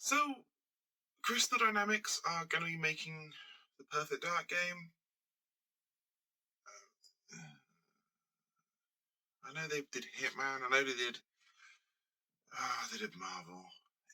So, Crystal Dynamics are going to be making the Perfect Dark game. I know they did Hitman. I know they did. They did Marvel.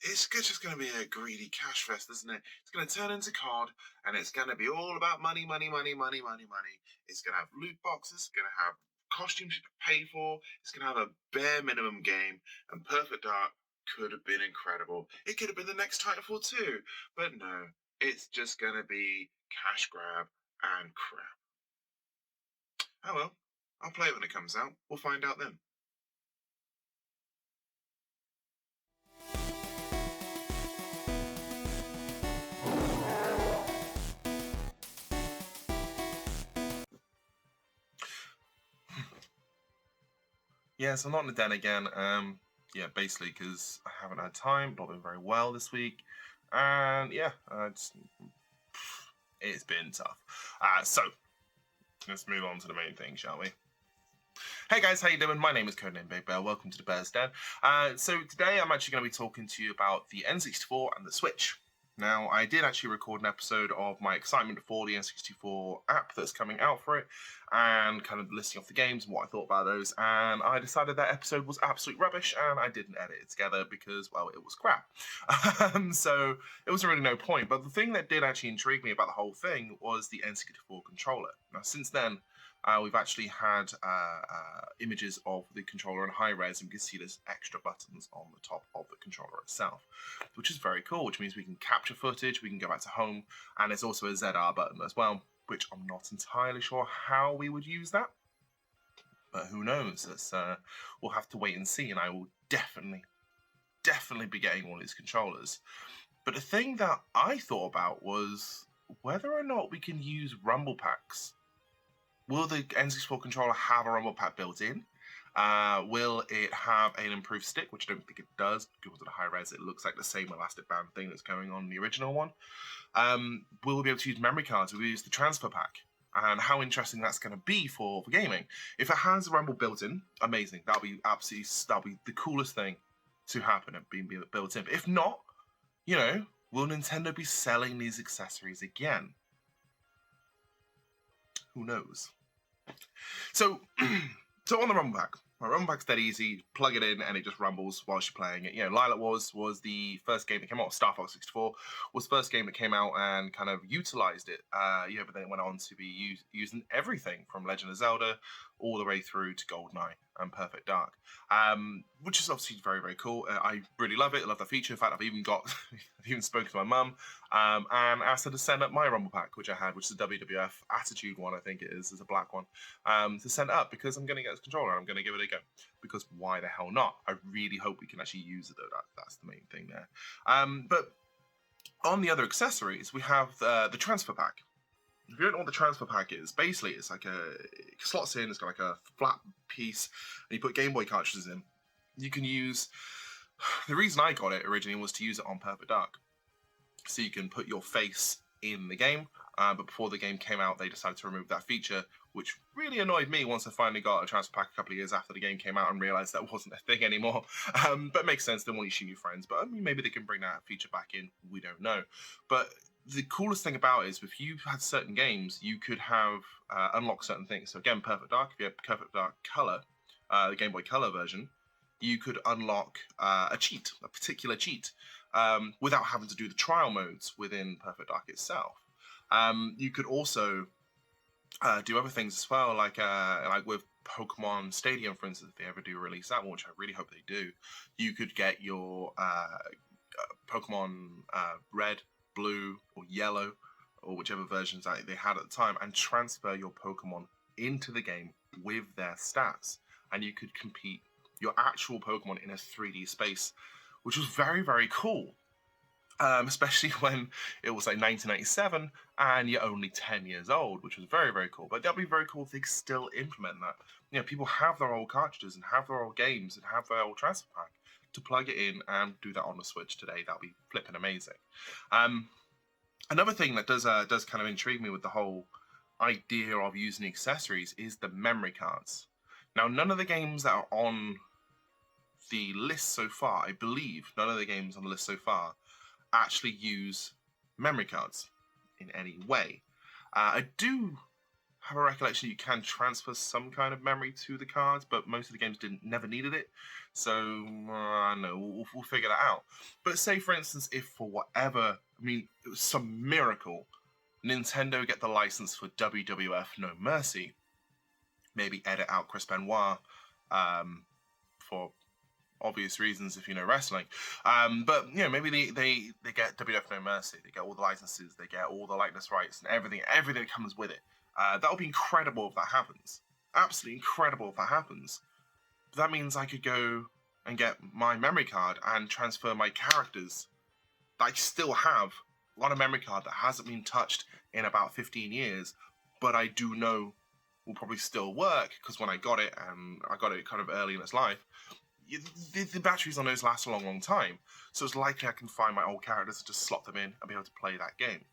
Just going to be a greedy cash fest, isn't it? It's going to turn into COD, and it's going to be all about money, money, money, money, money, money. It's going to have loot boxes. It's going to have costumes you can pay for. It's going to have a bare minimum game, and Perfect Dark could have been incredible. It could have been the next Titanfall too, but no, it's just going to be cash grab and crap. Oh well, I'll play it when it comes out. We'll find out then. Yeah, so I'm not in the den again. Yeah, basically because I haven't had time, not been very well this week, and yeah, it's been tough. So let's move on to the main thing, shall we? Hey guys, how you doing? My name is CODENAMEBIGBEAR. Welcome to the Bear's Den. So today I'm actually going to be talking to you about the N64 and the Switch. Now, I did actually record an episode of my excitement for the N64 app that's coming out for it, and kind of listing off the games and what I thought about those, and I decided that episode was absolute rubbish, and I didn't edit it together because, well, it was crap. So it was really no point, but the thing that did actually intrigue me about the whole thing was the N64 controller. Now, since then, we've actually had images of the controller in high res, and you can see there's extra buttons on the top of the controller itself, which is very cool, which means we can capture footage, we can go back to home, and there's also a ZR button as well, which I'm not entirely sure how we would use that, but who knows. We'll have to wait and see, and I will definitely be getting one of these controllers. But the thing that I thought about was whether or not we can use rumble packs. Will the N64 controller have a rumble pack built in? Will it have an improved stick, which I don't think it does because of the high res. It looks like the same elastic band thing that's going on in the original one. Will we be able to use memory cards? Will we use the transfer pack? And how interesting that's going to be for gaming. If it has a rumble built in, amazing. That'll be the coolest thing to happen and being built in. But if not, will Nintendo be selling these accessories again? Who knows? So, on the rumble pack, my rumble pack's dead easy. Plug it in and it just rumbles whilst you're playing it. Lilac Wars was the first game that came out. Star Fox 64 was the first game that came out and kind of utilized it. But then it went on to be used in everything from Legend of Zelda all the way through to GoldenEye and Perfect Dark, which is obviously very, very cool. I really love it. I love that feature. In fact, I've even spoken to my mum and asked her to send up my rumble pack, which I had, which is a WWF Attitude one, I think it is a black one, to send it up because I'm going to get this controller and I'm going to give it a go. Because why the hell not? I really hope we can actually use it though. That's the main thing there. But on the other accessories, we have the transfer pack. If you don't know what the transfer pack is, basically it's like it slots in, it's got like a flat piece, and you put Game Boy cartridges in. You can use, the reason I got it originally was to use it on Perfect Dark. So you can put your face in the game, but before the game came out, they decided to remove that feature, which really annoyed me once I finally got a transfer pack a couple of years after the game came out and realized that wasn't a thing anymore. But it makes sense, they want you to shoot your friends, but I mean, maybe they can bring that feature back in, we don't know. But the coolest thing about it is if you had certain games, you could have unlock certain things. So again, Perfect Dark, if you have Perfect Dark Color, the Game Boy Color version, you could unlock a particular cheat, without having to do the trial modes within Perfect Dark itself. You could also do other things as well, like with Pokemon Stadium, for instance, if they ever do release that one, which I really hope they do. You could get your Pokemon Red, Blue, or Yellow, or whichever versions they had at the time, and transfer your Pokemon into the game with their stats, and you could compete your actual Pokemon in a 3D space, which was very, very cool. Especially when it was like 1997 and you're only 10 years old, which was very, very cool. But that'd be very cool if they still implement that. People have their old cartridges and have their old games and have their old transfer pack to plug it in and do that on the Switch today. That'd be flipping amazing. Another thing that does kind of intrigue me with the whole idea of using accessories is the memory cards. Now, none of the games that are on the list so far, I believe, none of the games on the list so far actually use memory cards in any way. I do have a recollection you can transfer some kind of memory to the cards, but most of the games never needed it. So I don't know, we'll figure that out. But say, for instance, if for whatever, I mean, it was some miracle, Nintendo get the license for WWF No Mercy, maybe edit out Chris Benoit for obvious reasons if you know wrestling. But you know, maybe they get WWF No Mercy, they get all the licenses, they get all the likeness rights and everything that comes with it. That would be incredible if that happens. Absolutely incredible if that happens. But that means I could go and get my memory card and transfer my characters that I still have on a memory card that hasn't been touched in about 15 years, but I do know will probably still work because when I got it, and I got it kind of early in its life, the batteries on those last a long time. So it's likely I can find my old characters and just slot them in and be able to play that game.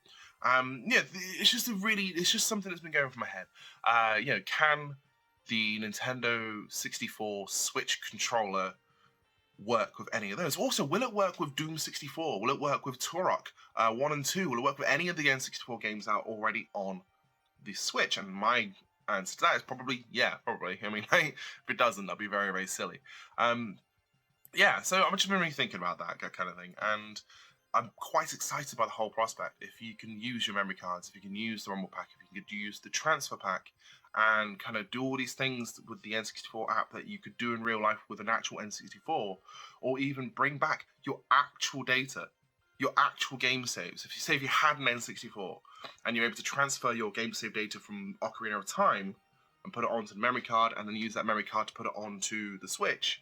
Yeah, it's just something that's been going through my head. You know, can the Nintendo 64 Switch controller work with any of those? Also, will it work with Doom 64? Will it work with Turok 1 and 2? Will it work with any of the N64 games that are already on the Switch? And my answer to that is probably, yeah, probably. I mean, if it doesn't, that'd be very, very silly. Yeah, so I've just been really thinking about that kind of thing, and I'm quite excited by the whole prospect. If you can use your memory cards, if you can use the Rumble Pack, if you can use the Transfer Pack, and kind of do all these things with the N64 app that you could do in real life with an actual N64, or even bring back your actual data, your actual game saves. If you had an N64 and you're able to transfer your game save data from Ocarina of Time and put it onto the memory card, and then use that memory card to put it onto the Switch,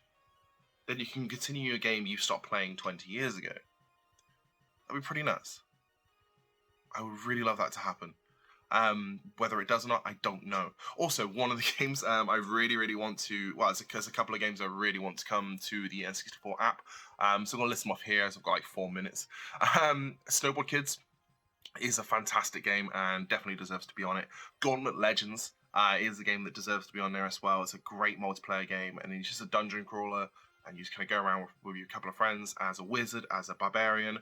then you can continue a game you stopped playing 20 years ago. That'd be pretty nuts. I would really love that to happen. Whether it does or not, I don't know. Also, one of the games I really want to, well, there's a couple of games I really want to come to the N64 app. So I'm going to list them off here, as I've got like 4 minutes. Snowboard Kids is a fantastic game and definitely deserves to be on it. Gauntlet Legends is a game that deserves to be on there as well. It's a great multiplayer game, and it's just a dungeon crawler, and you just kind of go around with your couple of friends as a wizard, as a barbarian,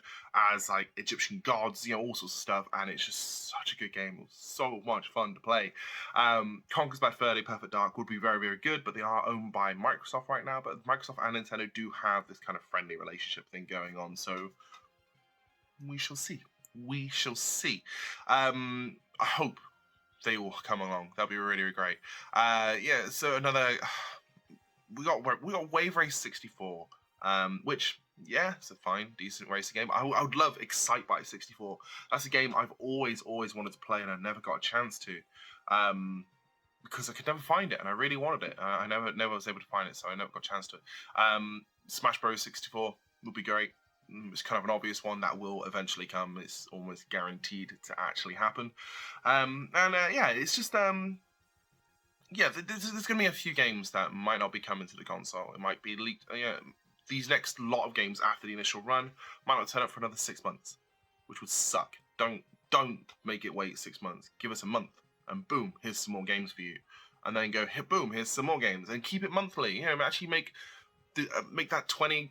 as like Egyptian gods, you know, all sorts of stuff, and it's just such a good game. It was so much fun to play. Conquers Bad Fur Day, Perfect Dark would be very, very good, but they are owned by Microsoft right now, but Microsoft and Nintendo do have this kind of friendly relationship thing going on, so we shall see. We shall see. I hope they will come along. That'll be really, really great. Yeah, so another... We got Wave Race 64, which, yeah, it's a fine, decent racing game. I would love Excitebike 64. That's a game I've always wanted to play, and I never got a chance to, because I could never find it, and I really wanted it. I never was able to find it, so I never got a chance to. Smash Bros 64 would be great. It's kind of an obvious one that will eventually come. It's almost guaranteed to actually happen. Yeah, it's just... yeah, there's going to be a few games that might not be coming to the console. It might be leaked. These next lot of games after the initial run might not turn up for another 6 months, which would suck. Don't make it wait 6 months. Give us a month, and boom, here's some more games for you. And then go, boom, here's some more games, and keep it monthly. You know, actually make that £20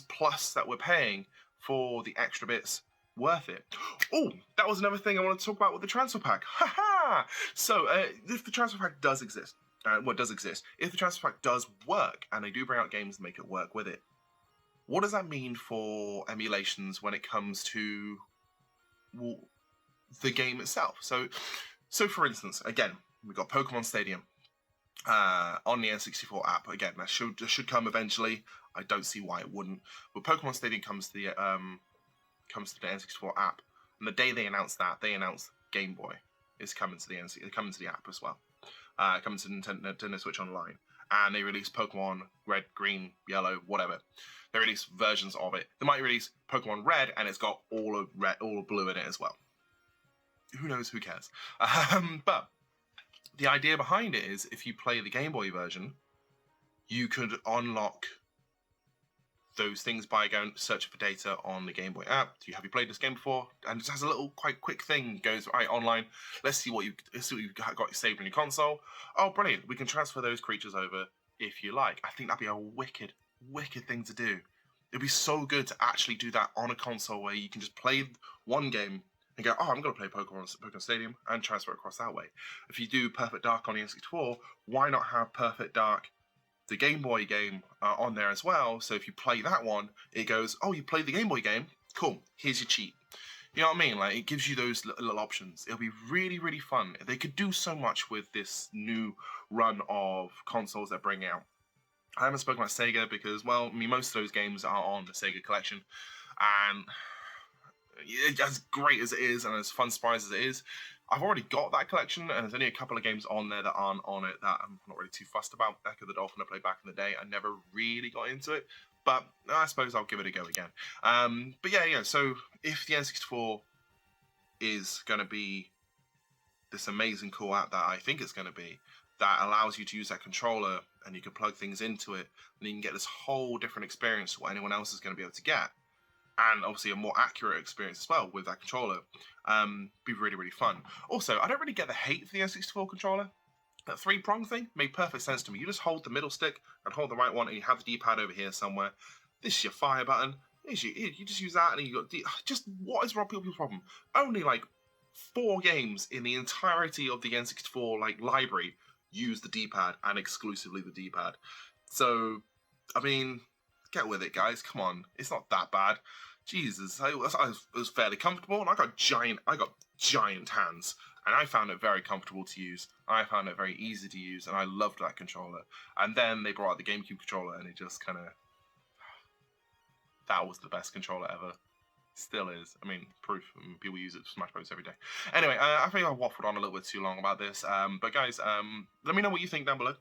plus that we're paying for the extra bits worth it. Oh, that was another thing I want to talk about with the transfer pack. Haha! So, if the transfer pack does exist, if the transfer pack does work, and they do bring out games that make it work with it, what does that mean for emulations when it comes to the game itself? So for instance, again, we've got Pokemon Stadium on the N64 app. Again, that should come eventually. I don't see why it wouldn't. But Pokemon Stadium comes to the N64 app, and the day they announced that, they announced Game Boy is coming to the app as well. Coming to Nintendo Switch Online, and they released Pokemon Red, Green, Yellow, whatever. They released versions of it. They might release Pokemon Red, and it's got all of red, all of blue in it as well. Who knows? Who cares? But the idea behind it is, if you play the Game Boy version, you could unlock those things by going searching for data on the Game Boy app. Have you played this game before? And it just has a little quite quick thing. Goes right online. Let's see what you've got saved on your console. Oh, brilliant! We can transfer those creatures over if you like. I think that'd be a wicked thing to do. It'd be so good to actually do that on a console where you can just play one game and go, oh, I'm going to play Pokemon Stadium and transfer it across that way. If you do Perfect Dark on the N64, why not have Perfect Dark, the Game Boy game, on there as well? So if you play that one, it goes, oh, you played the Game Boy game? Cool, here's your cheat. You know what I mean? Like, it gives you those little options. It'll be really, really fun. They could do so much with this new run of consoles they're bringing out. I haven't spoken about Sega because, well, I mean, most of those games are on the Sega collection, and as great as it is and as fun surprise as it is, I've already got that collection, and there's only a couple of games on there that aren't on it that I'm not really too fussed about. Echo the Dolphin I played back in the day, I never really got into it, but I suppose I'll give it a go again. But yeah, so if the N64 is going to be this amazing cool app that I think it's going to be, that allows you to use that controller and you can plug things into it, and you can get this whole different experience to what anyone else is going to be able to get, and obviously a more accurate experience as well with that controller, be really, really fun. Also, I don't really get the hate for the N64 controller. That three-prong thing made perfect sense to me. You just hold the middle stick and hold the right one, and you have the D-pad over here somewhere. This is your fire button. You just use that, and you got just what is people's problem? Only like 4 games in the entirety of the N64 like library use the D-pad, and exclusively the D-pad. So, I mean, get with it, guys. Come on, it's not that bad. Jesus, I was fairly comfortable, and I got giant hands, and I found it very comfortable to use. I found it very easy to use, and I loved that controller. And then they brought out the GameCube controller, and it just kind of, that was the best controller ever. Still is. I mean, proof. People use it for Smash Bros every day. Anyway, I think I waffled on a little bit too long about this. But guys, let me know what you think down below.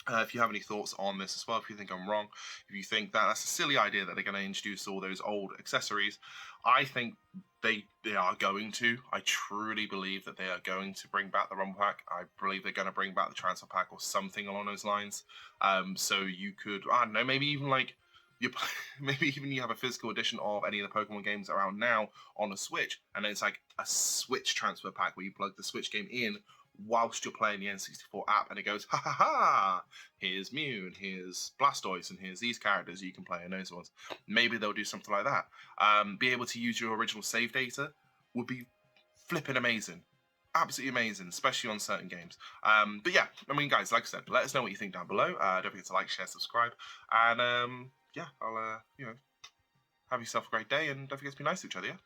If you have any thoughts on this as well, if you think I'm wrong, if you think that that's a silly idea that they're going to introduce all those old accessories, I think they are going to. I truly believe that they are going to bring back the Rumble Pack. I believe they're going to bring back the Transfer Pack or something along those lines. So you could, I don't know, maybe even like, maybe even you have a physical edition of any of the Pokemon games around now on a Switch, and then it's like a Switch transfer pack where you plug the Switch game in whilst you're playing the N64 app, and it goes, ha ha ha, here's Mew, and here's Blastoise, and here's these characters you can play, and those ones. Maybe they'll do something like that. Be able to use your original save data would be flipping amazing. Absolutely amazing, especially on certain games. But yeah, I mean, guys, like I said, let us know what you think down below. Don't forget to like, share, subscribe, and yeah, I'll have yourself a great day, and don't forget to be nice to each other, yeah?